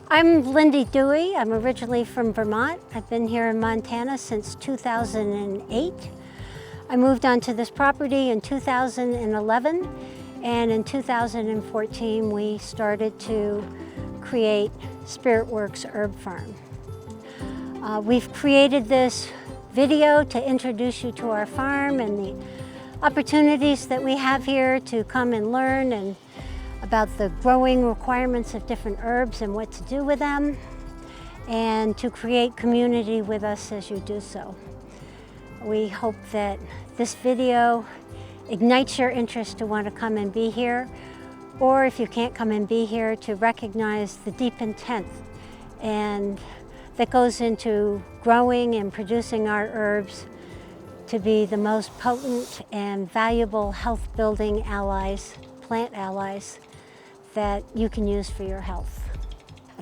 I'm Lindy Dewey. I'm originally from Vermont. I've been here in Montana since 2008. I moved onto this property in 2011, and in 2014 we started to create SpiritWorks Herb Farm. We've created this video to introduce you to our farm and the opportunities that we have here to come and learn and about the growing requirements of different herbs and what to do with them, and to create community with us as you do so. We hope that this video ignites your interest to want to come and be here, or if you can't come and be here, to recognize the deep intent and that goes into growing and producing our herbs to be the most potent and valuable health-building allies, plant allies, that you can use for your health.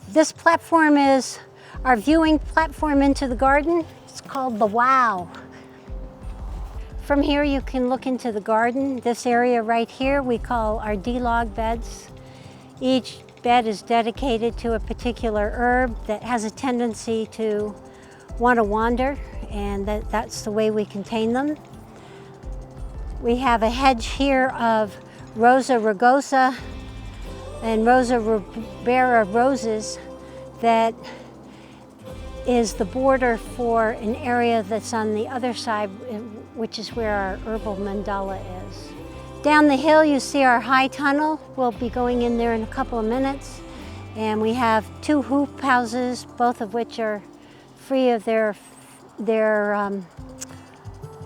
This platform is our viewing platform into the garden. It's called the Wow. From here you can look into the garden. This area right here we call our D-log beds. Each bed is dedicated to a particular herb that has a tendency to want to wander, and that's the way we contain them. We have a hedge here of Rosa rugosa and Rosa rubera roses that is the border for an area that's on the other side, which is where our herbal mandala is. Down the hill you see our high tunnel. We'll be going in there in a couple of minutes. And we have 2 hoop houses, both of which are free of their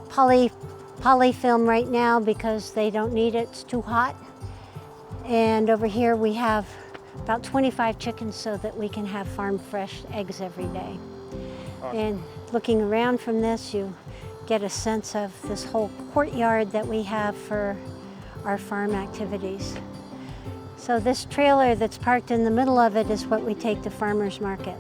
polyfilm right now because they don't need it, it's too hot. And over here we have about 25 chickens so that we can have farm fresh eggs every day. Awesome. And looking around from this, you get a sense of this whole courtyard that we have for our farm activities. So this trailer that's parked in the middle of it is what we take to farmers market.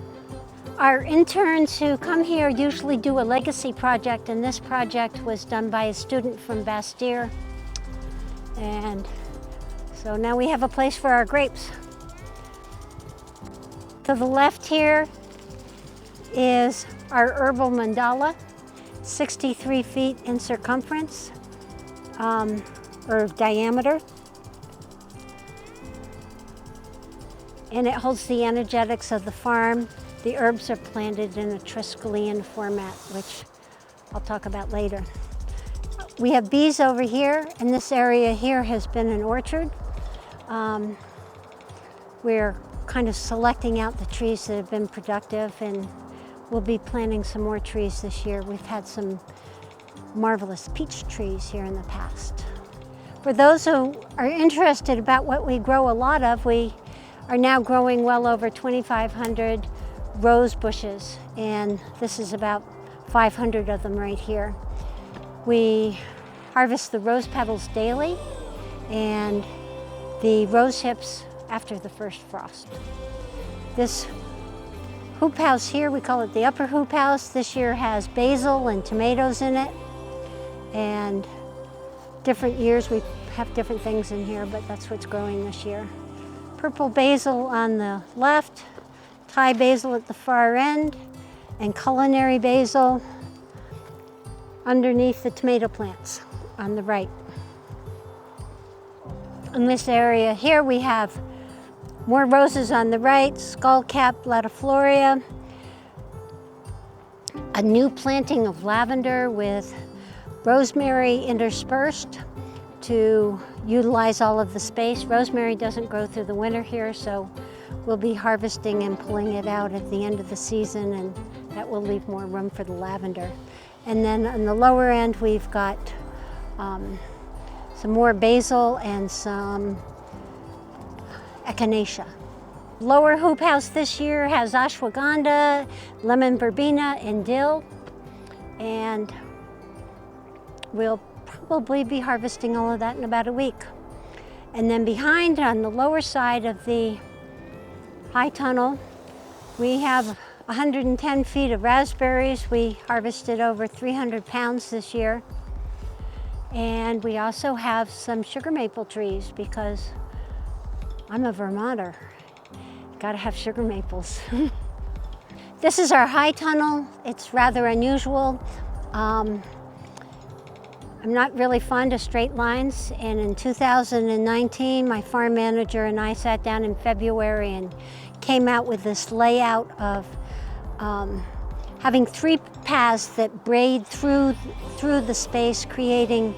Our interns who come here usually do a legacy project, and this project was done by a student from Bastyr. And so now we have a place for our grapes. To the left here is our herbal mandala, 63 feet in circumference or diameter. And it holds the energetics of the farm. The herbs are planted in a Triskelion format, which I'll talk about later. We have bees over here, and this area here has been an orchard. We're kind of selecting out the trees that have been productive, and we'll be planting some more trees this year. We've had some marvelous peach trees here in the past. For those who are interested about what we grow a lot of, we are now growing well over 2,500 rose bushes, and this is about 500 of them right here. We harvest the rose petals daily and the rose hips after the first frost. This hoop house here, we call it the upper hoop house. This year has basil and tomatoes in it, and different years we have different things in here, but that's what's growing this year. Purple basil on the left, Thai basil at the far end, and culinary basil underneath the tomato plants on the right. In this area here we have more roses on the right, skullcap latifloria, a new planting of lavender with rosemary interspersed to utilize all of the space. Rosemary doesn't grow through the winter here, so we'll be harvesting and pulling it out at the end of the season, and that will leave more room for the lavender. And then on the lower end we've got some more basil and some echinacea. Lower hoop house this year has ashwagandha, lemon verbena, and dill, and we'll probably be harvesting all of that in about a week. And then behind, on the lower side of the high tunnel, we have 110 feet of raspberries. We harvested over 300 pounds this year. And we also have some sugar maple trees because I'm a Vermonter. Gotta have sugar maples. This is our high tunnel. It's rather unusual. I'm not really fond of straight lines, and in 2019, my farm manager and I sat down in February and came out with this layout of having 3 paths that braid through the space, creating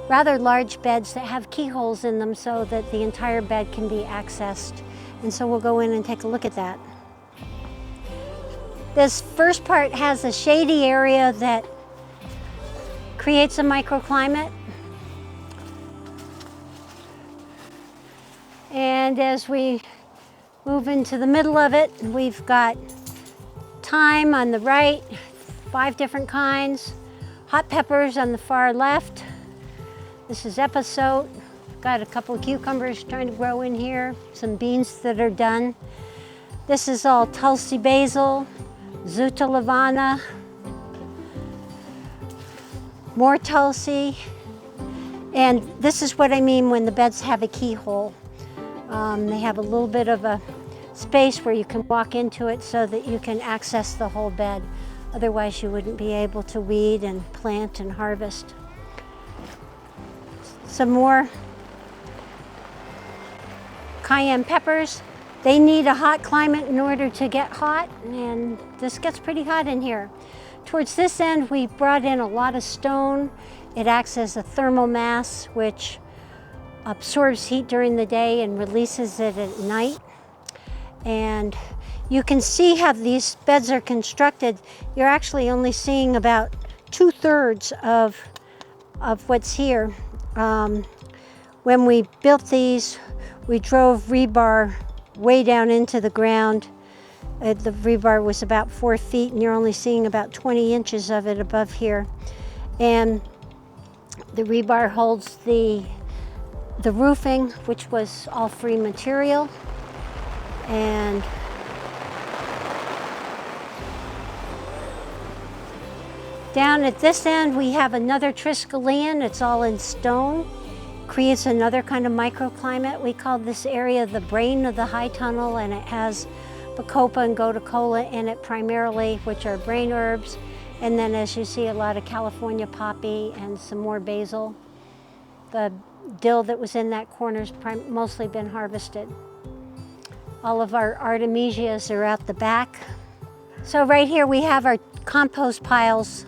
rather large beds that have keyholes in them so that the entire bed can be accessed. And so we'll go in and take a look at that. This first part has a shady area that creates a microclimate. And as we move into the middle of it, we've got thyme on the right, 5 different kinds, hot peppers on the far left. This is epazote. Got a couple of cucumbers trying to grow in here, some beans that are done. This is all Tulsi basil, Zuta lavana, more Tulsi. And this is what I mean when the beds have a keyhole. They have a little bit of a space where you can walk into it so that you can access the whole bed. Otherwise you wouldn't be able to weed and plant and harvest. Some more cayenne peppers. They need a hot climate in order to get hot, and this gets pretty hot in here. Towards this end, we brought in a lot of stone. It acts as a thermal mass, which absorbs heat during the day and releases it at night. And you can see how these beds are constructed. You're actually only seeing about 2/3 of what's here. When we built these, we drove rebar way down into the ground. The rebar was about 4 feet, and you're only seeing about 20 inches of it above here. And the rebar holds the roofing, which was all free material. And down at this end, we have another Triskelion. It's all in stone. Creates another kind of microclimate. We call this area the brain of the high tunnel, and it has bacopa and goticola in it primarily, which are brain herbs. And then as you see, a lot of California poppy and some more basil. The dill that was in that corner's mostly been harvested. All of our artemisias are out the back. So right here we have our compost piles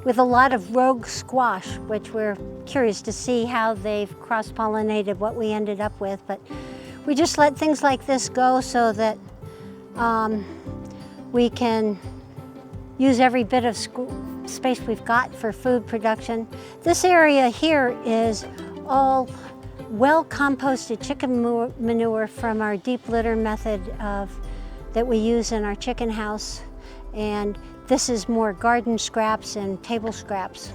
with a lot of rogue squash, which we're curious to see how they've cross-pollinated what we ended up with. But we just let things like this go so that we can use every bit of space we've got for food production. This area here is all well-composted chicken manure from our deep litter method that we use in our chicken house. And this is more garden scraps and table scraps.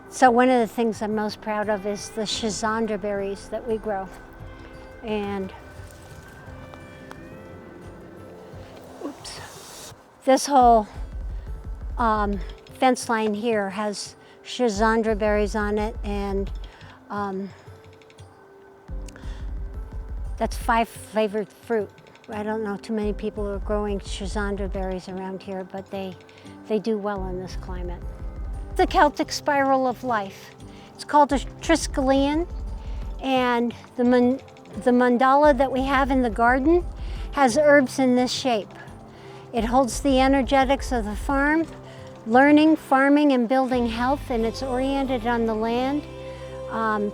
So one of the things I'm most proud of is the schizandra berries that we grow. And oops, this whole fence line here has schizandra berries on it, and that's 5 flavored fruit. I don't know too many people who are growing schizandra berries around here, but they do well in this climate. The Celtic spiral of life. It's called a Triskelion, and the mandala that we have in the garden has herbs in this shape. It holds the energetics of the farm, learning, farming, and building health, and it's oriented on the land,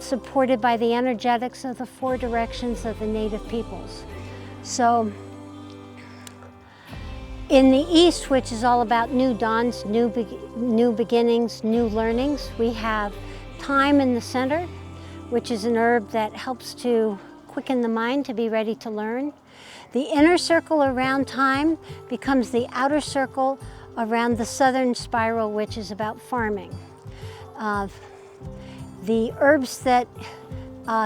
supported by the energetics of the 4 directions of the native peoples. So in the East, which is all about new dawns, new beginnings, new learnings, we have thyme in the center, which is an herb that helps to quicken the mind to be ready to learn. The inner circle around thyme becomes the outer circle around the southern spiral, which is about farming. The herbs that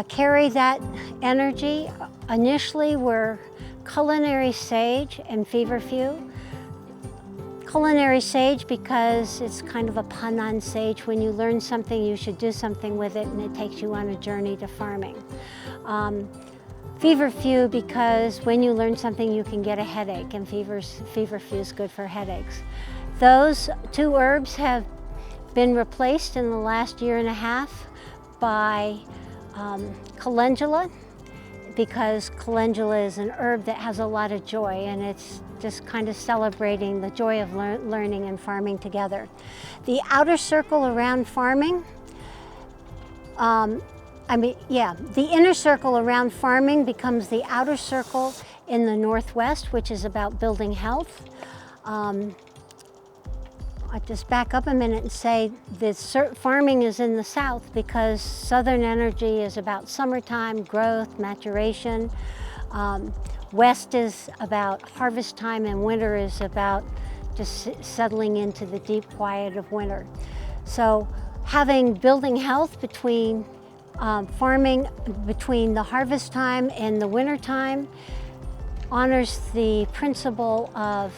carry that energy initially were culinary sage and feverfew. Culinary sage because it's kind of a pun on sage. When you learn something, you should do something with it, and it takes you on a journey to farming. Feverfew because when you learn something, you can get a headache, and feverfew is good for headaches. Those two herbs have been replaced in the last year and a half by calendula, because calendula is an herb that has a lot of joy, and it's just kind of celebrating the joy of learning and farming together. The outer circle around farming, the inner circle around farming becomes the outer circle in the Northwest, which is about building health. I'll just back up a minute and say that farming is in the South because Southern energy is about summertime, growth, maturation. West is about harvest time, and winter is about just settling into the deep quiet of winter. So building health between farming between the harvest time and the winter time honors the principle of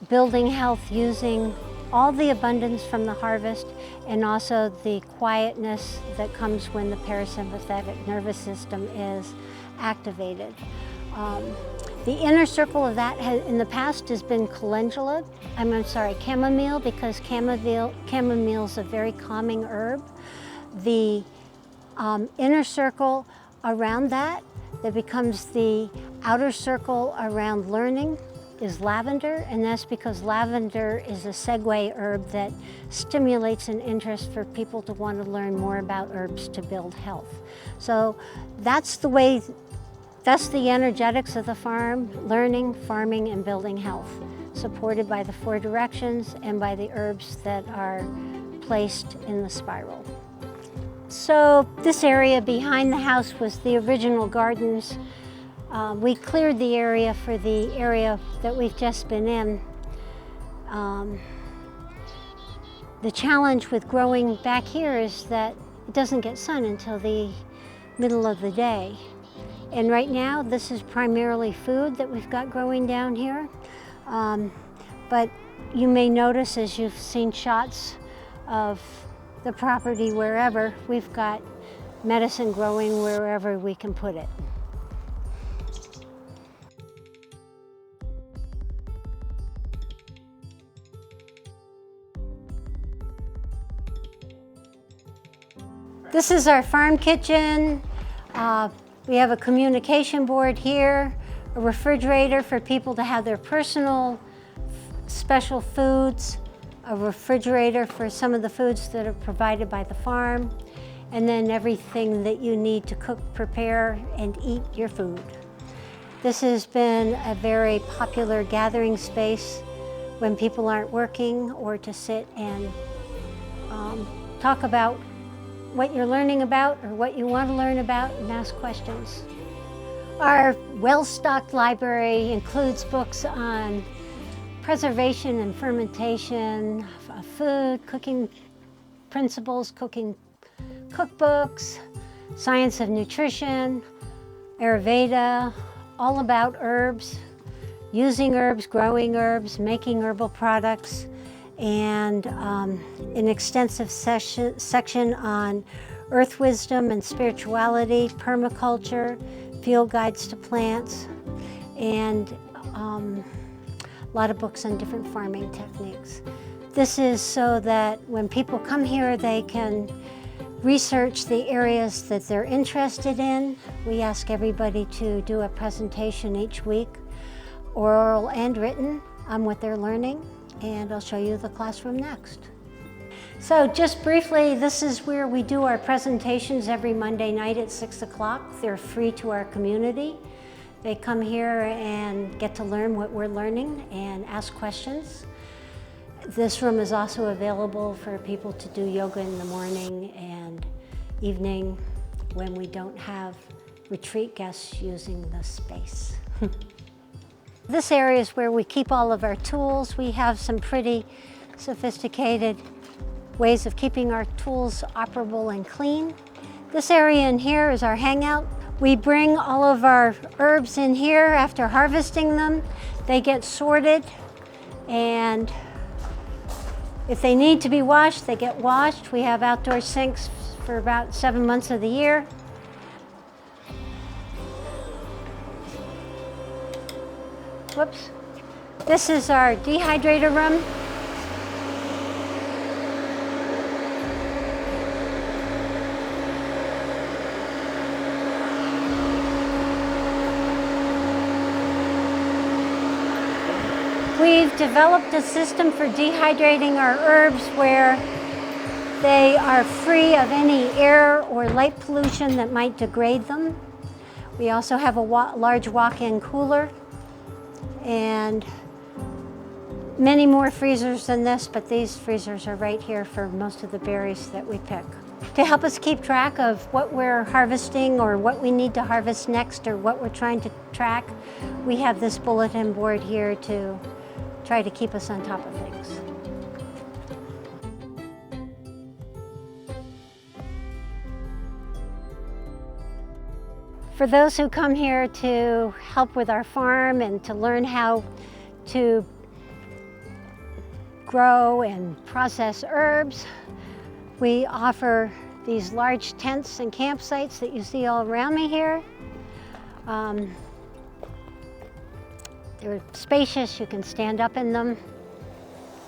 building health using all the abundance from the harvest and also the quietness that comes when the parasympathetic nervous system is activated. The inner circle of that in the past has been chamomile, because chamomile is a very calming herb. The inner circle around that becomes the outer circle around learning is lavender, and that's because lavender is a segue herb that stimulates an interest for people to want to learn more about herbs to build health. So that's the energetics of the farm: learning, farming, and building health, supported by the 4 directions and by the herbs that are placed in the spiral. So this area behind the house was the original gardens. We cleared the area for the area that we've just been in. The challenge with growing back here is that it doesn't get sun until the middle of the day. And right now, this is primarily food that we've got growing down here. But you may notice, as you've seen shots of the property wherever, we've got medicine growing wherever we can put it. This is our farm kitchen. We have a communication board here, a refrigerator for people to have their personal special foods, a refrigerator for some of the foods that are provided by the farm, and then everything that you need to cook, prepare, and eat your food. This has been a very popular gathering space when people aren't working, or to sit and talk about what you're learning about or what you want to learn about and ask questions. Our well-stocked library includes books on preservation and fermentation of food, cooking principles, cooking cookbooks, science of nutrition, Ayurveda, all about herbs, using herbs, growing herbs, making herbal products, and an extensive section on earth wisdom and spirituality, permaculture, field guides to plants, and a lot of books on different farming techniques. This is so that when people come here, they can research the areas that they're interested in. We ask everybody to do a presentation each week, oral and written, on what they're learning. And I'll show you the classroom next. So just briefly, this is where we do our presentations every Monday night at 6 o'clock. They're free to our community. They come here and get to learn what we're learning and ask questions. This room is also available for people to do yoga in the morning and evening when we don't have retreat guests using the space. This area is where we keep all of our tools. We have some pretty sophisticated ways of keeping our tools operable and clean. This area in here is our hangout. We bring all of our herbs in here after harvesting them. They get sorted, and if they need to be washed, they get washed. We have outdoor sinks for about 7 months of the year. Whoops. This is our dehydrator room. We've developed a system for dehydrating our herbs where they are free of any air or light pollution that might degrade them. We also have a large walk-in cooler and many more freezers than this, but these freezers are right here for most of the berries that we pick. To help us keep track of what we're harvesting or what we need to harvest next or what we're trying to track, we have this bulletin board here to try to keep us on top of things. For those who come here to help with our farm and to learn how to grow and process herbs, we offer these large tents and campsites that you see all around me here. They're spacious, you can stand up in them,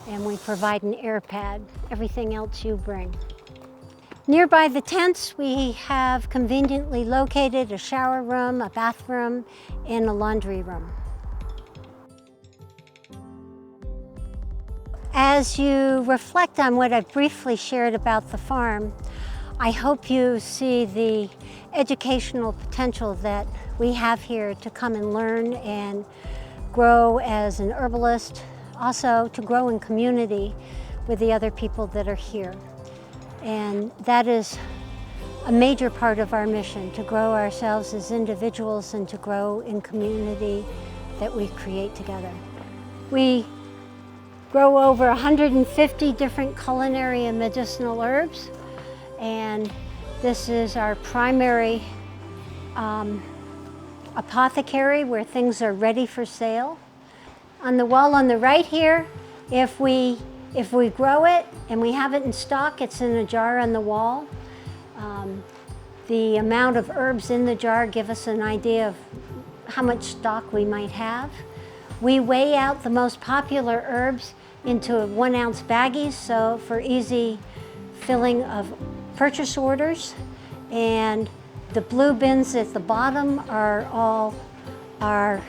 and we provide an air pad, everything else you bring. Nearby the tents, we have conveniently located a shower room, a bathroom, and a laundry room. As you reflect on what I've briefly shared about the farm, I hope you see the educational potential that we have here to come and learn and grow as an herbalist, also to grow in community with the other people that are here. And that is a major part of our mission, to grow ourselves as individuals and to grow in community that we create together. We grow over 150 different culinary and medicinal herbs, and this is our primary apothecary where things are ready for sale. On the wall on the right here, if we grow it and we have it in stock, it's in a jar on the wall. The amount of herbs in the jar give us an idea of how much stock we might have. We weigh out the most popular herbs into 1 ounce baggies, so for easy filling of purchase orders. And the blue bins at the bottom are all our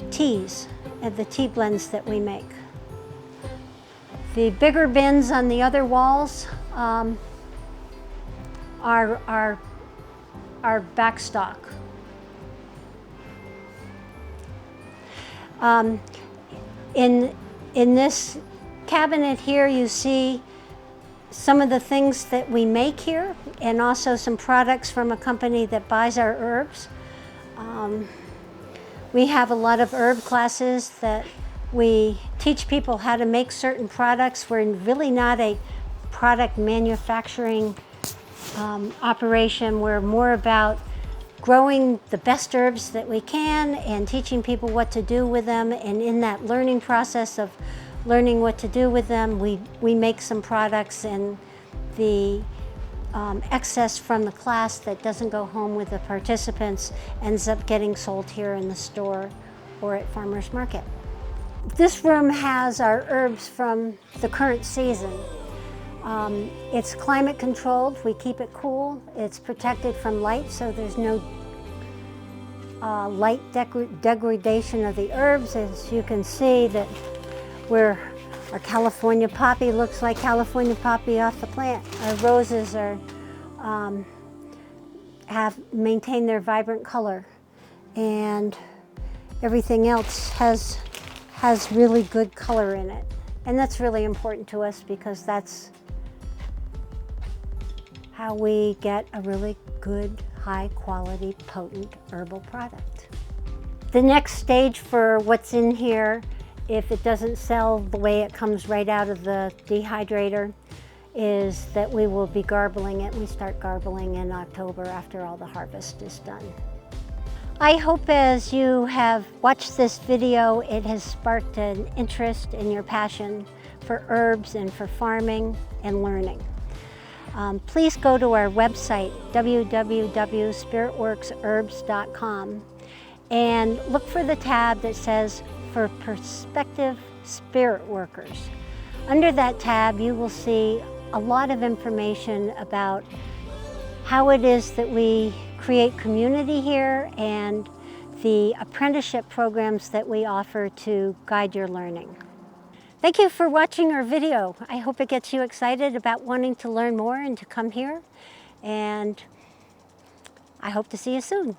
teas and the tea blends that we make. The bigger bins on the other walls are back stock. In this cabinet here, you see some of the things that we make here and also some products from a company that buys our herbs. We have a lot of herb classes that we teach people how to make certain products. We're really not a product manufacturing operation. We're more about growing the best herbs that we can and teaching people what to do with them. And in that learning process of learning what to do with them, we make some products, and the excess from the class that doesn't go home with the participants ends up getting sold here in the store or at farmers market. This room has our herbs from the current season. It's climate controlled, we keep it cool, it's protected from light, so there's no light degradation of the herbs. As you can see, that our California poppy looks like California poppy off the plant. Our roses are have maintained their vibrant color, and everything else has really good color in it. And that's really important to us because that's how we get a really good, high quality, potent herbal product. The next stage for what's in here, if it doesn't sell the way it comes right out of the dehydrator, is that we will be garbling it. We start garbling in October after all the harvest is done. I hope as you have watched this video, it has sparked an interest in your passion for herbs and for farming and learning. Please go to our website, www.spiritworksherbs.com, and look for the tab that says for prospective spirit workers. Under that tab, you will see a lot of information about how it is that we create community here and the apprenticeship programs that we offer to guide your learning. Thank you for watching our video. I hope it gets you excited about wanting to learn more and to come here. And I hope to see you soon.